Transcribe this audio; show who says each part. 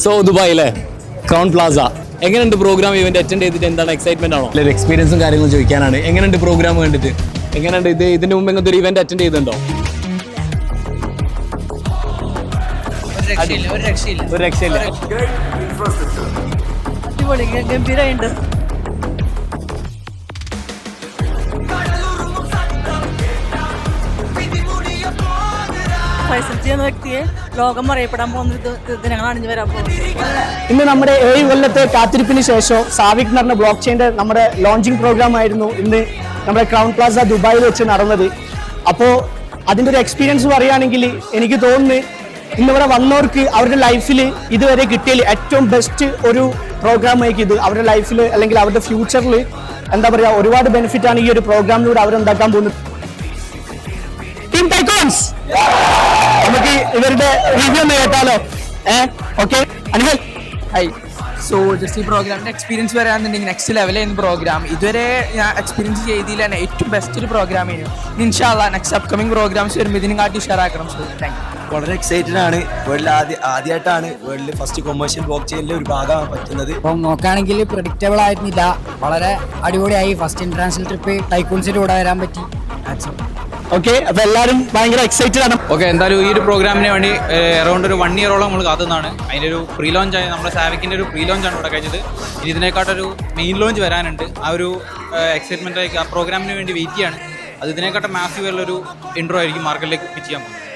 Speaker 1: So ദുബായിലെ crown Plaza എങ്ങനെയുണ്ട് programme? Event attend ചെയ്തിട്ട് എന്താണ് എക്സൈറ്റ്മെന്റ് ആണോ? അല്ലെങ്കിൽ എക്സ്പീരിയൻസും കാര്യങ്ങളും ചോദിക്കാനാണ്. എങ്ങനെയുണ്ട് പ്രോഗ്രാം കണ്ടിട്ട്? എങ്ങനെയുണ്ട് ഇതിന്റെ മുമ്പ് ഇങ്ങനത്തെ ഒരു ഇവന്റ് അറ്റൻഡ് ചെയ്തിട്ടുണ്ടോ? ഒരു രക്ഷയില്ല.
Speaker 2: അടിപൊളി, ഗംഭീരമുണ്ട്. ഫൈസൽ എന്ന വ്യക്തിയെ ലോകം അറിയപ്പെടാൻ പോകുന്ന ദിനങ്ങളാണ് ഇനി വരാൻ പോകുന്നത്.
Speaker 3: ഇന്ന് നമ്മുടെ 7 കൊല്ലത്തെ കാത്തിരിപ്പിന് ശേഷം സാവിക് എന്ന് പറഞ്ഞ ബ്ലോക്ക് ചെയിൻ്റെ നമ്മുടെ ലോഞ്ചിങ് പ്രോഗ്രാം ആയിരുന്നു ഇന്ന് നമ്മുടെ ക്രൗൺ പ്ലാസ ദുബായിൽ വെച്ച് നടന്നത്. അപ്പോൾ അതിൻ്റെ ഒരു എക്സ്പീരിയൻസ് പറയുകയാണെങ്കിൽ എനിക്ക് തോന്നുന്നു ഇന്നിവിടെ വന്നവർക്ക് അവരുടെ ലൈഫിൽ ഇതുവരെ കിട്ടിയതിൽ ഏറ്റവും ബെസ്റ്റ് ഒരു പ്രോഗ്രാമായിരിക്കും ഇത്. അവരുടെ ലൈഫിൽ അല്ലെങ്കിൽ അവരുടെ ഫ്യൂച്ചറിൽ എന്താ പറയുക, ഒരുപാട് ബെനിഫിറ്റാണ് ഈ ഒരു പ്രോഗ്രാമിലൂടെ അവരുണ്ടാക്കാൻ പോകുന്നത്. ടീം ടൈക്കോൺസ്, നമുക്ക് ഇവരുടെ റിവ്യൂ ഒന്ന് കേട്ടാലോ? Okay animal.
Speaker 4: High. So just ഈ പ്രോഗ്രാമിൻ്റെ എക്സ്പീരിയൻസ് പറയാന്നുണ്ടെങ്കിൽ നെക്സ്റ്റ് ലെവലായിരുന്നു പ്രോഗ്രാം. ഇതുവരെ ഞാൻ എക്സ്പീരിയൻസ് ചെയ്തതിൽ തന്നെ ഏറ്റവും ബെസ്റ്റ് ഒരു പ്രോഗ്രാമായിരുന്നു. ഇൻഷാ അല്ലാഹ് നെക്സ്റ്റ് അപ്കമിങ് പ്രോഗ്രാംസ് വരുമ്പോൾ ഇതിനും കാട്ടി ഉഷാറാക്കണം. So thank you.
Speaker 5: വളരെ എക്സൈറ്റഡ് ആണ്. വേൾഡിൽ ആദ്യമായിട്ടാണ് വേൾഡിൽ ഫസ്റ്റ് കൊമേഴ്ഷ്യൽ ബ്ലോക്ക് ചെയിനിൽ ഒരു ഭാഗമാകാൻ പറ്റുന്നത്.
Speaker 6: അപ്പം നോക്കുകയാണെങ്കിൽ പ്രെഡിക്റ്റബിൾ ആയിരുന്നില്ല, വളരെ അടിപൊളിയായി. ഫസ്റ്റ് ഇന്റർനാഷണൽ ട്രിപ്പ് ടൈക്കൂൺസിലൂടെ വരാൻ പറ്റി.
Speaker 3: ഓക്കെ, അപ്പൊ എല്ലാവരും ഭയങ്കര എക്സൈറ്റഡ് ആണ്.
Speaker 7: ഓക്കെ, എന്തായാലും ഈ ഒരു പ്രോഗ്രാമിന് വേണ്ടി അറൗണ്ട് ഒരു 1 ഇയറോളം നമ്മൾ കാത്തുന്നതാണ്. അതിൻ്റെ ഒരു പ്രീ ലോഞ്ച് ആയി നമ്മുടെ സാവിക്കിൻ്റെ ഒരു പ്രീ ലോഞ്ചാണ് ഇവിടെ കഴിഞ്ഞത്. ഇനി ഇതിനെക്കാട്ടൊരു മെയിൻ ലോഞ്ച് വരാനുണ്ട്. ആ ഒരു എക്സൈറ്റ്മെൻറ്റ് ആ പ്രോഗ്രാമിന് വേണ്ടി വെയിറ്റ് ചെയ്യാണ്. അത് ഇതിനെക്കാട്ടും മാസീവ് ഉള്ളൊരു ഇൻട്രോ ആയിരിക്കും മാർക്കറ്റിലേക്ക് പിച്ച് ചെയ്യാൻ പോകുന്നത്.